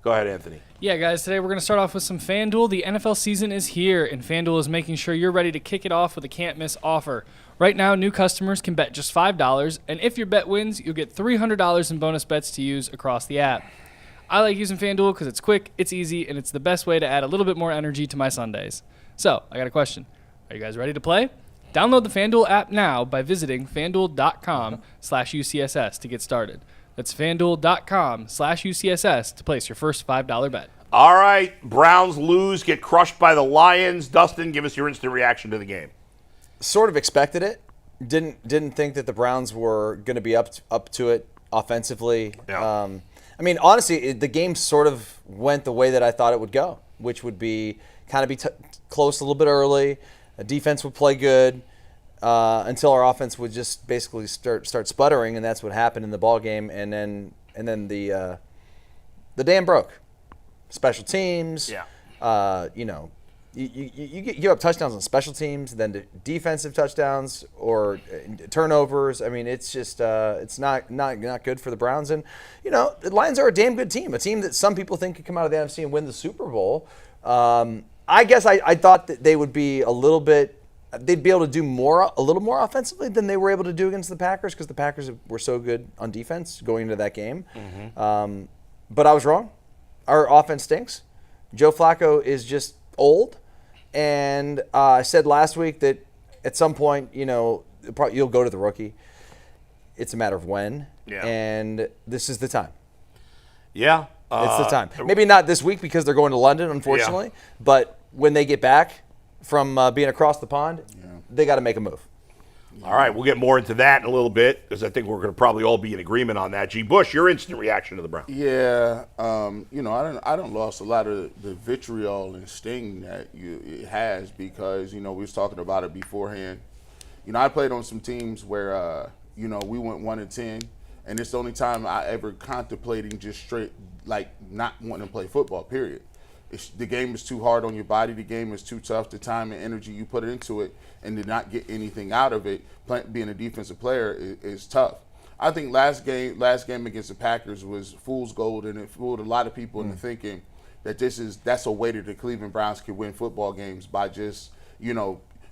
Go ahead, Anthony. Yeah, guys, today we're going to start off with some FanDuel. The NFL season is here, and FanDuel is making sure you're ready to kick it off with a can't-miss offer. Right now, new customers can bet just $5, and if your bet wins, you'll get $300 in bonus bets to use across the app. I like using FanDuel because it's quick, it's easy, and it's the best way to add a little bit more energy to my Sundays. So, I got a question. Are you guys ready to play? Download the FanDuel app now by visiting FanDuel.com/UCSS to get started. That's FanDuel.com/UCSS to place your first $5 bet. All right, Browns lose, get crushed by the Lions. Dustin, give us your instant reaction to the game. Sort of expected it. Didn't think that the Browns were going to be up to it offensively. Yeah. I mean, honestly, the game sort of went the way that I thought it would go, which would be kind of be close a little bit early. The defense would play good until our offense would just basically start sputtering, and that's what happened in the ball game. And then the dam broke. Special teams. Yeah. You give up touchdowns on special teams, then defensive touchdowns or turnovers. I mean, it's just it's not good for the Browns. And the Lions are a damn good team, a team that some people think could come out of the NFC and win the Super Bowl. I guess I thought that they would be they'd be able to do a little more offensively than they were able to do against the Packers because the Packers were so good on defense going into that game. Mm-hmm. But I was wrong. Our offense stinks. Joe Flacco is just old. And I said last week that at some point, you'll go to the rookie. It's a matter of when. Yeah. And this is the time. Yeah. It's the time. Maybe not this week because they're going to London, unfortunately. Yeah. But when they get back from being across the pond, they got to make a move. All right, we'll get more into that in a little bit because I think we're going to probably all be in agreement on that. G. Bush, your instant reaction to the Browns? Yeah, I don't lost a lot of the vitriol and sting that it has because we was talking about it beforehand. I played on some teams where we went 1-10, and it's the only time I ever contemplating just straight like not wanting to play football. Period. The game is too hard on your body. The game is too tough. The time and energy you put into it and to not get anything out of it, being a defensive player is tough. I think last game against the Packers was fool's gold, and it fooled a lot of people into thinking that that's a way that the Cleveland Browns could win football games by just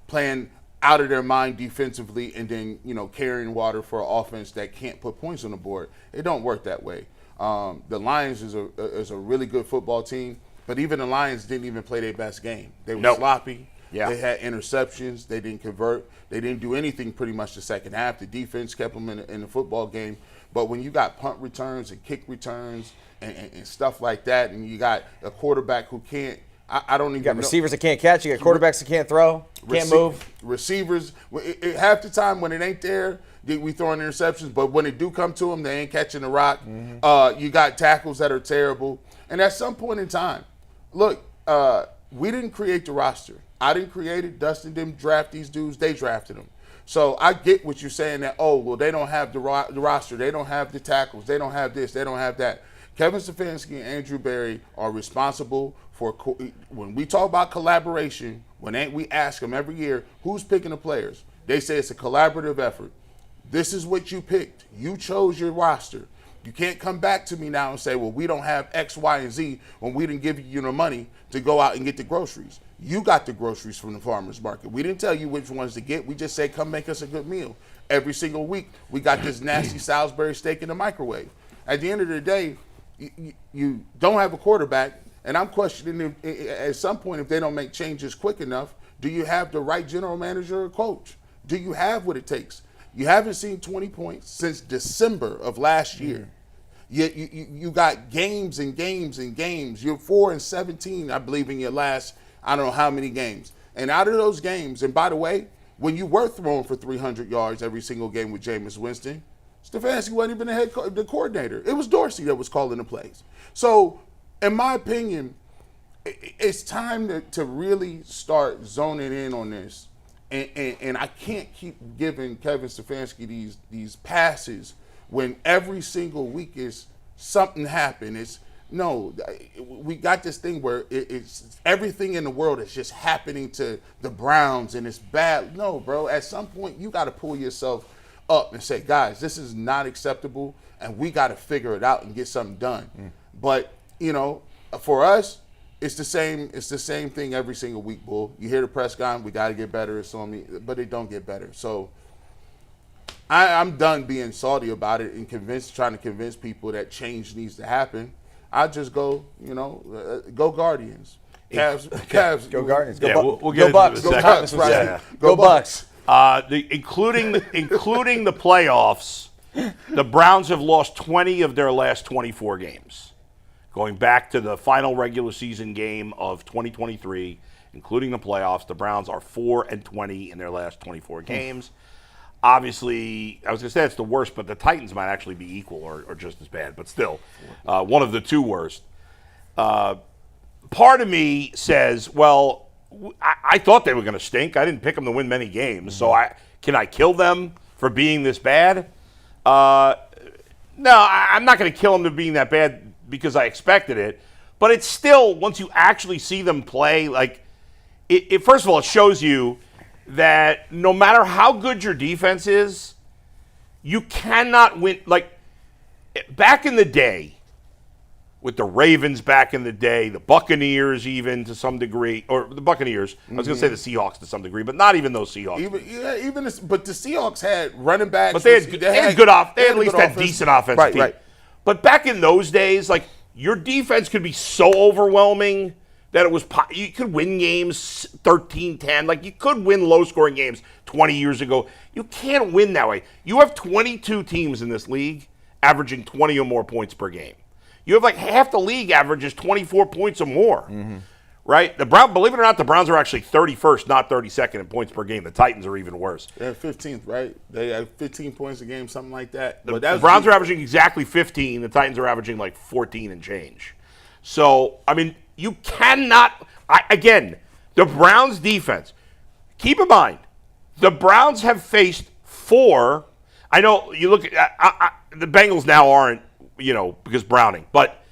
playing out of their mind defensively and then carrying water for an offense that can't put points on the board. It don't work that way. The Lions is a really good football team. But even the Lions didn't even play their best game. They were sloppy. Yeah. They had interceptions. They didn't convert. They didn't do anything pretty much the second half. The defense kept them in the football game. But when you got punt returns and kick returns and stuff like that, and you got a quarterback who can't – I don't even You got receivers that can't catch. You got quarterbacks that can't throw, can't move. Receivers, half the time when it ain't there, we throwing interceptions. But when it do come to them, they ain't catching the rock. Mm-hmm. You got tackles that are terrible. And at some point in time, look, we didn't create the roster. I didn't create it. Dustin didn't draft these dudes. They drafted them. So I get what you're saying that, they don't have the roster. They don't have the tackles. They don't have this. They don't have that. Kevin Stefanski and Andrew Berry are responsible for when we talk about collaboration, we ask them every year, who's picking the players? They say it's a collaborative effort. This is what you picked. You chose your roster. You can't come back to me now and say, well, we don't have X, Y, and Z when we didn't give you the money to go out and get the groceries. You got the groceries from the farmer's market. We didn't tell you which ones to get. We just said, come make us a good meal. Every single week, we got this nasty Salisbury steak in the microwave. At the end of the day, you don't have a quarterback, and I'm questioning at some point if they don't make changes quick enough, do you have the right general manager or coach? Do you have what it takes? You haven't seen 20 points since December of last year. You got games and games and games. You're 4-17, I believe, in your last, I don't know how many games. And out of those games, and by the way, when you were throwing for 300 yards every single game with Jameis Winston, Stefanski wasn't even the coordinator. It was Dorsey that was calling the plays. So, in my opinion, it's time to really start zoning in on this. And I can't keep giving Kevin Stefanski these passes when every single week is something happen. We got this thing where it's everything in the world is just happening to the Browns and it's bad. No, bro, at some point you got to pull yourself up and say, guys, this is not acceptable and we got to figure it out and get something done. But, for us, it's the same. It's the same thing every single week, Bull. You hear the press guy, we got to get better. It's on me, but they don't get better. So I'm done being salty about it and trying to convince people that change needs to happen. I just go, go Guardians. Cavs. Go Guardians. Yeah, Go, we'll get go into Bucks. it Go in a Bucks. second. Yeah. Go Bucks. Including the playoffs, the Browns have lost 20 of their last 24 games. Going back to the final regular season game of 2023, including the playoffs, the Browns are 4-20 in their last 24 games. Obviously, I was going to say it's the worst, but the Titans might actually be equal or just as bad, but still, one of the two worst. Part of me says, well, I thought they were going to stink. I didn't pick them to win many games, so can I kill them for being this bad? No, I'm not going to kill them for being that bad because I expected it. But it's still, once you actually see them play, like, first of all, it shows you that no matter how good your defense is, you cannot win. Like, back in the day, with the Ravens back in the day, the Buccaneers even to some degree, or the Buccaneers, I was going to say the Seahawks to some degree, but not even those Seahawks. But the Seahawks had running backs. But they at least had decent offensive team. Right. But back in those days, like, your defense could be so overwhelming that you could win games 13-10. Like, you could win low-scoring games 20 years ago. You can't win that way. You have 22 teams in this league averaging 20 or more points per game. You have like half the league averages 24 points or more, right? Believe it or not, the Browns are actually 31st, not 32nd in points per game. The Titans are even worse. They're 15th, right? They have 15 points a game, something like that. The Browns are averaging exactly 15. The Titans are averaging like 14 and change. So, I mean, you cannot – again, the Browns defense, keep in mind, the Browns have faced 4 – I know you look at the Bengals now aren't – because Browning. But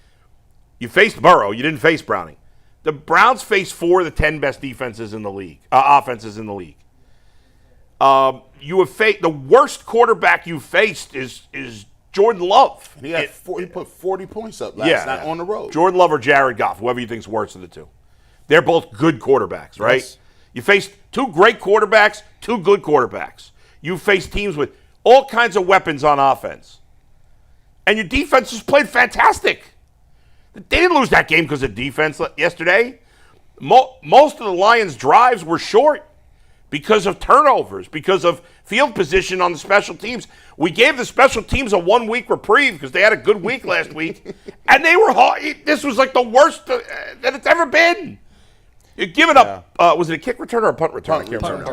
you faced Burrow. You didn't face Browning. The Browns faced 4 of the 10 best defenses in the league, offenses in the league. You have faced the worst quarterback you faced is Jordan Love. He put 40 points up last night on the road. Jordan Love or Jared Goff, whoever you think's worse of the two. They're both good quarterbacks, right? Yes. You faced 2 great quarterbacks, 2 good quarterbacks. You faced teams with all kinds of weapons on offense. And your defense has played fantastic. They didn't lose that game because of defense yesterday. Most of the Lions' drives were short because of turnovers, because of field position on the special teams. We gave the special teams a 1-week reprieve because they had a good week last week, and they were this was like the worst that it's ever been. You're giving up, was it a kick return or a punt return?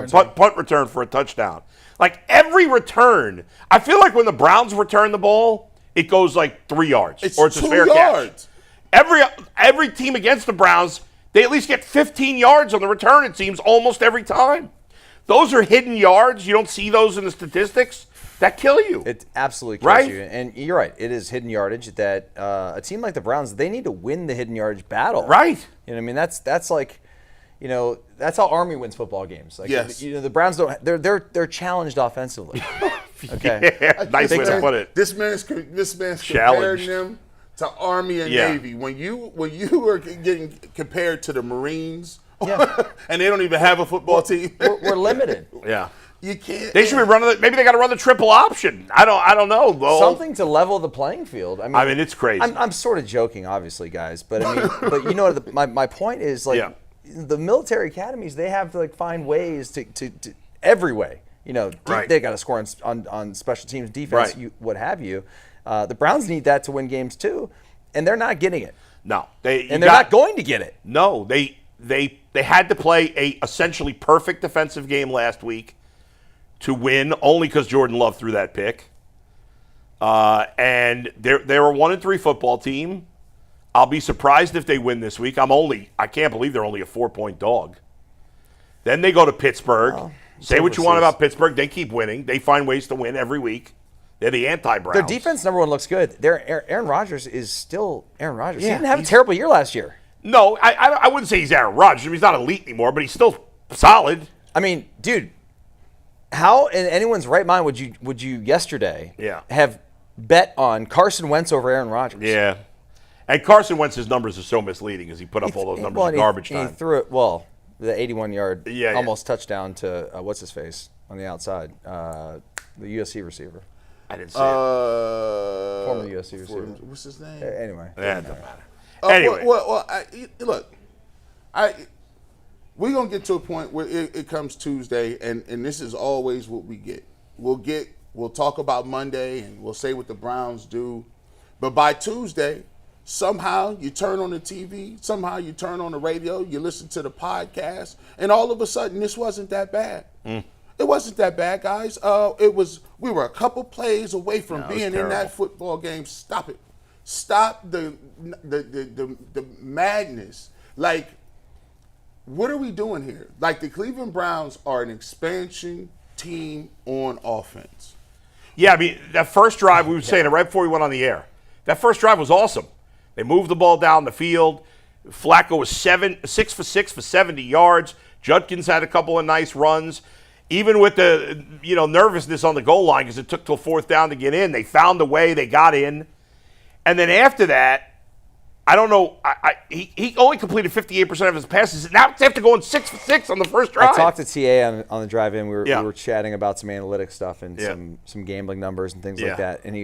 Punt return for a touchdown. Like every return, I feel like when the Browns return the ball, it goes like 3 yards, or it's a 2 fair yards. catch. Every team against the Browns, they at least get 15 yards on the return, it seems, almost every time. Those are hidden yards. You don't see those in the statistics. That kill you. It absolutely kills Right? you. And you're right. It is hidden yardage that a team like the Browns, they need to win the hidden yardage battle. Right. You know what I mean? That's like, that's how Army wins football games. Like, Yes. the Browns don't. They're challenged offensively. Okay. Yeah, nice way to put it. This man's comparing Challenged. them to Army and Yeah. Navy. When you are getting compared to the Marines, Yeah. and they don't even have a football team, We're limited. Yeah. you can't. They should be running. Maybe they got to run the triple option. I don't know. Though. Something to level the playing field. I mean, it's crazy. I'm sort of joking, obviously, guys, but I mean, but you know, my point is like the military academies, they have to like find ways to every way. Right. They got to score on special teams, defense, Right. what have you. The Browns need that to win games too, and they're not getting it. No, They're not going to get it. No, they had to play a essentially perfect defensive game last week to win, only because Jordan Love threw that pick. And they're a 1-3 football team. I'll be surprised if they win this week. I can't believe they're only a 4-point dog. Then they go to Pittsburgh. Well, Say what you want about Pittsburgh. They keep winning. They find ways to win every week. They're the anti-Browns. Their defense, number one, looks good. Aaron Rodgers is still Aaron Rodgers. Yeah, he didn't have a terrible year last year. No, I wouldn't say he's Aaron Rodgers. He's not elite anymore, but he's still solid. I mean, dude, how in anyone's right mind would you yesterday have bet on Carson Wentz over Aaron Rodgers? Yeah. And Carson Wentz's numbers are so misleading as he put up all those numbers in garbage time. He threw it, the 81-yard almost touchdown to, what's-his-face on the outside, the USC receiver. I didn't see it. Former USC receiver. What's his name? Anyway. Yeah, it doesn't matter. Anyway. Look, we're going to get to a point where it comes Tuesday, and this is always what we get. We'll talk about Monday, and we'll say what the Browns do. But by Tuesday, somehow you turn on the TV, somehow you turn on the radio, you listen to the podcast, and all of a sudden this wasn't that bad. It wasn't that bad, guys. We were a couple plays away from being in that football game. Stop it. Stop the madness. Like, what are we doing here? Like, the Cleveland Browns are an expansion team on offense. Yeah, I mean, that first drive, we were saying it right before we went on the air. That first drive was awesome. They moved the ball down the field. Flacco was 6 for 6 for 70 yards. Judkins had a couple of nice runs. Even with the nervousness on the goal line because it took till fourth down to get in, they found a way. They got in. And then after that, I don't know. He only completed 58% of his passes. Now they have to go in 6 for 6 on the first drive. I talked to TA on the drive-in. We were chatting about some analytics stuff and some gambling numbers and things like that. And he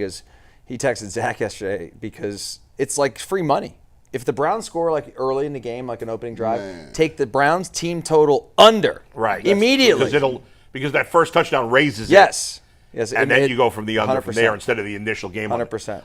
texted Zach yesterday because it's like free money. If the Browns score like early in the game, like an opening drive, take the Browns team total under immediately. Because that first touchdown raises it. Yes. And then you go from the under from there instead of the initial game. 100%.